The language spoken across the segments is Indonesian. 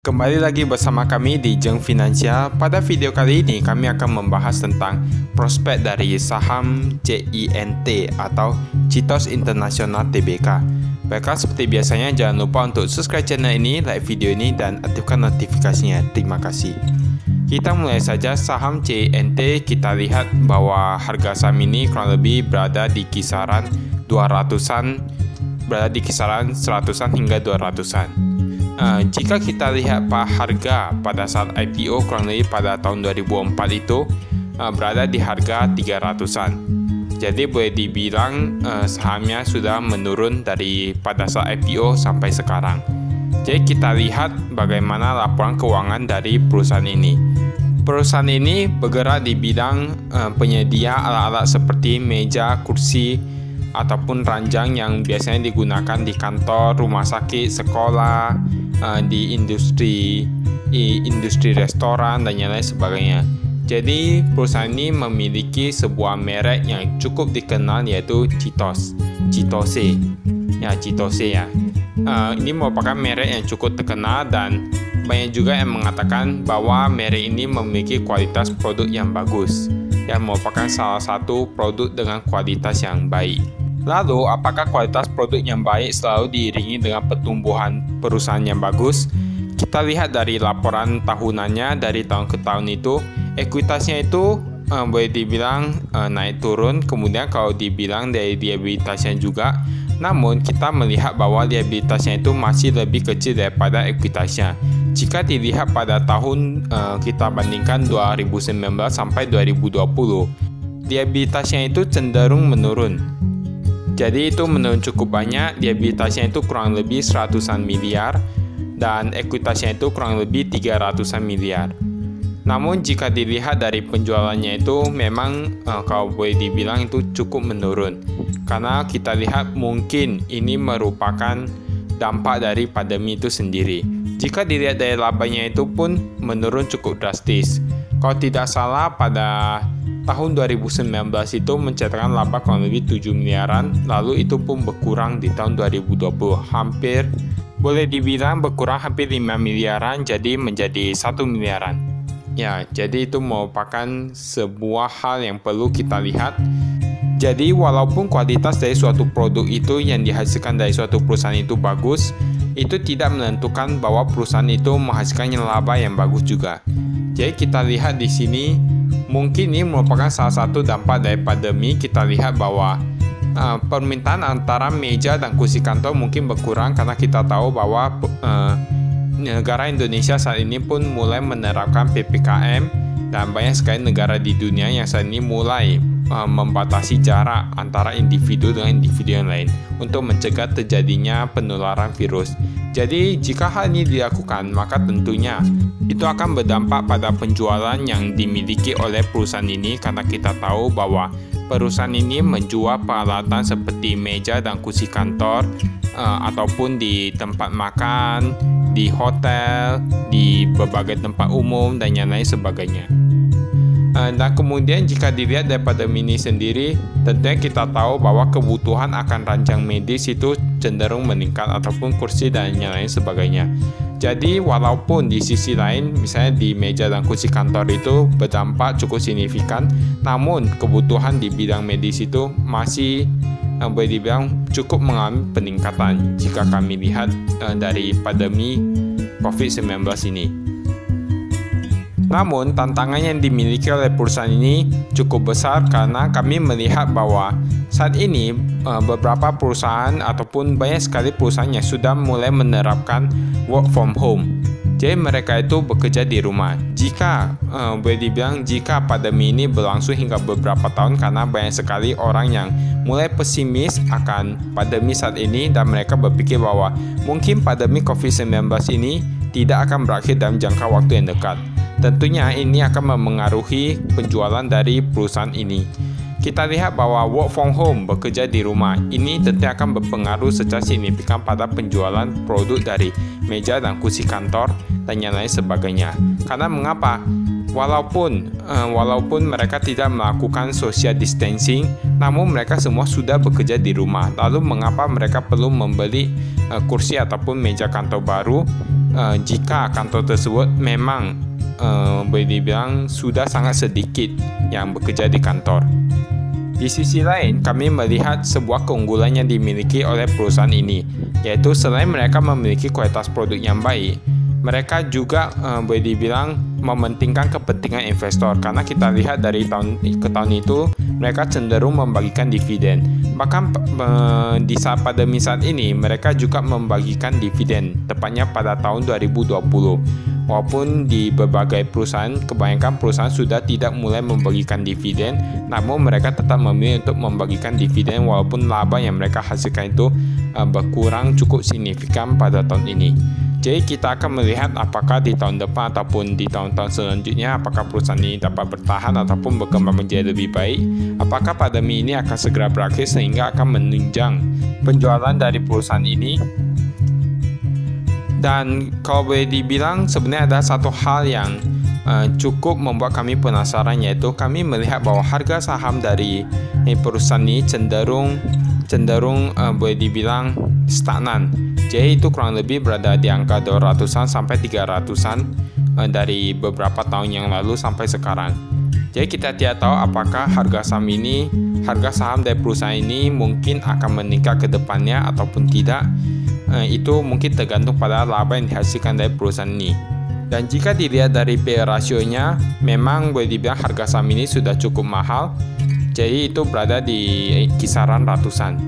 Kembali lagi bersama kami di Jeng Finansial. Pada video kali ini kami akan membahas tentang prospek dari saham CINT atau Citos International Tbk. Baiklah, seperti biasanya jangan lupa untuk subscribe channel ini, like video ini dan aktifkan notifikasinya. Terima kasih. Kita mulai saja saham CINT. Kita lihat bahwa harga saham ini kurang lebih berada di kisaran 200-an, berada di kisaran 100-an hingga 200-an. Jika kita lihat harga pada saat IPO kurang lebih pada tahun 2004 itu berada di harga 300-an. Jadi boleh dibilang sahamnya sudah menurun dari pada saat IPO sampai sekarang. Jadi kita lihat bagaimana laporan keuangan dari perusahaan ini. Perusahaan ini bergerak di bidang penyedia alat-alat seperti meja, kursi, ataupun ranjang yang biasanya digunakan di kantor, rumah sakit, sekolah, di industri restoran dan yang lain sebagainya. Jadi perusahaan ini memiliki sebuah merek yang cukup dikenal yaitu Citos, Citose ya. Ini merupakan merek yang cukup terkenal dan banyak juga yang mengatakan bahwa merek ini memiliki kualitas produk yang bagus dan merupakan salah satu produk dengan kualitas yang baik. Lalu, apakah kualitas produk yang baik selalu diiringi dengan pertumbuhan perusahaan yang bagus? Kita lihat dari laporan tahunannya dari tahun ke tahun itu, ekuitasnya itu boleh dibilang naik turun. Kemudian kalau dibilang dari liabilitasnya juga, namun kita melihat bahwa liabilitasnya itu masih lebih kecil daripada ekuitasnya. Jika dilihat pada tahun kita bandingkan 2019 sampai 2020, liabilitasnya itu cenderung menurun. Jadi itu menurun cukup banyak, liabilitasnya itu kurang lebih 100-an miliar dan ekuitasnya itu kurang lebih 300-an miliar. Namun jika dilihat dari penjualannya itu memang kalau boleh dibilang itu cukup menurun. Karena kita lihat mungkin ini merupakan dampak dari pandemi itu sendiri. Jika dilihat dari labanya itu pun menurun cukup drastis. Kalau tidak salah pada tahun 2019 itu mencatatkan laba kurang lebih 7 miliaran, lalu itu pun berkurang di tahun 2020, hampir boleh dibilang berkurang hampir 5 miliaran jadi menjadi 1 miliaran. Ya, jadi itu merupakan sebuah hal yang perlu kita lihat. Jadi walaupun kualitas dari suatu produk itu yang dihasilkan dari suatu perusahaan itu bagus, itu tidak menentukan bahwa perusahaan itu menghasilkan laba yang bagus juga. Jadi kita lihat di sini mungkin ini merupakan salah satu dampak dari pandemi. Kita lihat bahwa permintaan antara meja dan kursi kantor mungkin berkurang karena kita tahu bahwa negara Indonesia saat ini pun mulai menerapkan PPKM dan banyak sekali negara di dunia yang saat ini mulai membatasi jarak antara individu dengan individu yang lain untuk mencegah terjadinya penularan virus. Jadi jika hal ini dilakukan, maka tentunya itu akan berdampak pada penjualan yang dimiliki oleh perusahaan ini karena kita tahu bahwa perusahaan ini menjual peralatan seperti meja dan kursi kantor ataupun di tempat makan, di hotel, di berbagai tempat umum dan yang lain sebagainya. Dan kemudian jika dilihat dari pandemi ini sendiri, tentunya kita tahu bahwa kebutuhan akan ranjang medis itu cenderung meningkat ataupun kursi dan yang lain sebagainya. Jadi walaupun di sisi lain misalnya di meja dan kursi kantor itu berdampak cukup signifikan, namun kebutuhan di bidang medis itu masih boleh dibilang cukup mengalami peningkatan jika kami lihat dari pandemi COVID-19 ini. Namun, tantangan yang dimiliki oleh perusahaan ini cukup besar karena kami melihat bahwa saat ini beberapa perusahaan ataupun banyak sekali perusahaan yang sudah mulai menerapkan work from home. Jadi mereka itu bekerja di rumah. Jika boleh dibilang jika pandemi ini berlangsung hingga beberapa tahun karena banyak sekali orang yang mulai pesimis akan pandemi saat ini dan mereka berpikir bahwa mungkin pandemi COVID-19 ini tidak akan berakhir dalam jangka waktu yang dekat. Tentunya ini akan memengaruhi penjualan dari perusahaan ini. Kita lihat bahwa work from home, bekerja di rumah, ini tentu akan berpengaruh secara signifikan pada penjualan produk dari meja dan kursi kantor dan yang lain sebagainya. Karena mengapa? Walaupun mereka tidak melakukan social distancing, namun mereka semua sudah bekerja di rumah. Lalu mengapa mereka perlu membeli kursi ataupun meja kantor baru jika kantor tersebut memang boleh dibilang sudah sangat sedikit yang bekerja di kantor? Di sisi lain, kami melihat sebuah keunggulan yang dimiliki oleh perusahaan ini, yaitu selain mereka memiliki kualitas produk yang baik, mereka juga boleh dibilang mementingkan kepentingan investor, karena kita lihat dari tahun ke tahun itu mereka cenderung membagikan dividen. Bahkan di saat pandemi saat ini mereka juga membagikan dividen, tepatnya pada tahun 2020. Walaupun di berbagai perusahaan, kebanyakan perusahaan sudah tidak mulai membagikan dividen, namun mereka tetap memilih untuk membagikan dividen walaupun laba yang mereka hasilkan itu berkurang cukup signifikan pada tahun ini. Jadi kita akan melihat apakah di tahun depan ataupun di tahun-tahun selanjutnya apakah perusahaan ini dapat bertahan ataupun berkembang menjadi lebih baik. Apakah pandemi ini akan segera berakhir sehingga akan menunjang penjualan dari perusahaan ini. Dan kalau boleh dibilang sebenarnya ada satu hal yang cukup membuat kami penasaran, yaitu kami melihat bahwa harga saham dari perusahaan ini cenderung boleh dibilang stagnan. Jadi itu kurang lebih berada di angka 200-an sampai 300-an dari beberapa tahun yang lalu sampai sekarang. Jadi kita tidak tahu apakah harga saham dari perusahaan ini mungkin akan meningkat ke depannya ataupun tidak. Itu mungkin tergantung pada laba yang dihasilkan dari perusahaan ini. Dan jika dilihat dari PE rasionya, memang boleh dibilang harga saham ini sudah cukup mahal. Jadi itu berada di kisaran ratusan.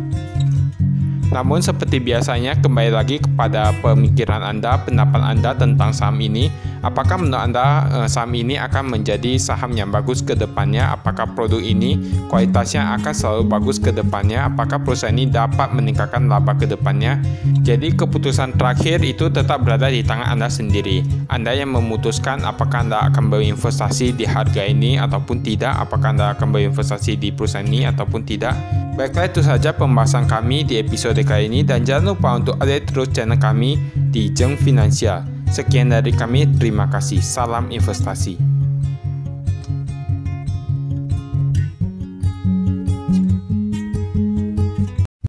Namun seperti biasanya, kembali lagi kepada pemikiran Anda, pendapat Anda tentang saham ini. Apakah menurut Anda saham ini akan menjadi saham yang bagus ke depannya? Apakah produk ini kualitasnya akan selalu bagus ke depannya? Apakah perusahaan ini dapat meningkatkan laba ke depannya? Jadi keputusan terakhir itu tetap berada di tangan Anda sendiri. Anda yang memutuskan apakah Anda akan berinvestasi di harga ini ataupun tidak, apakah Anda akan berinvestasi di perusahaan ini ataupun tidak. Baiklah, itu saja pembahasan kami di episode kali ini, dan jangan lupa untuk update terus channel kami di Jeng Finansial. Sekian dari kami, terima kasih. Salam investasi.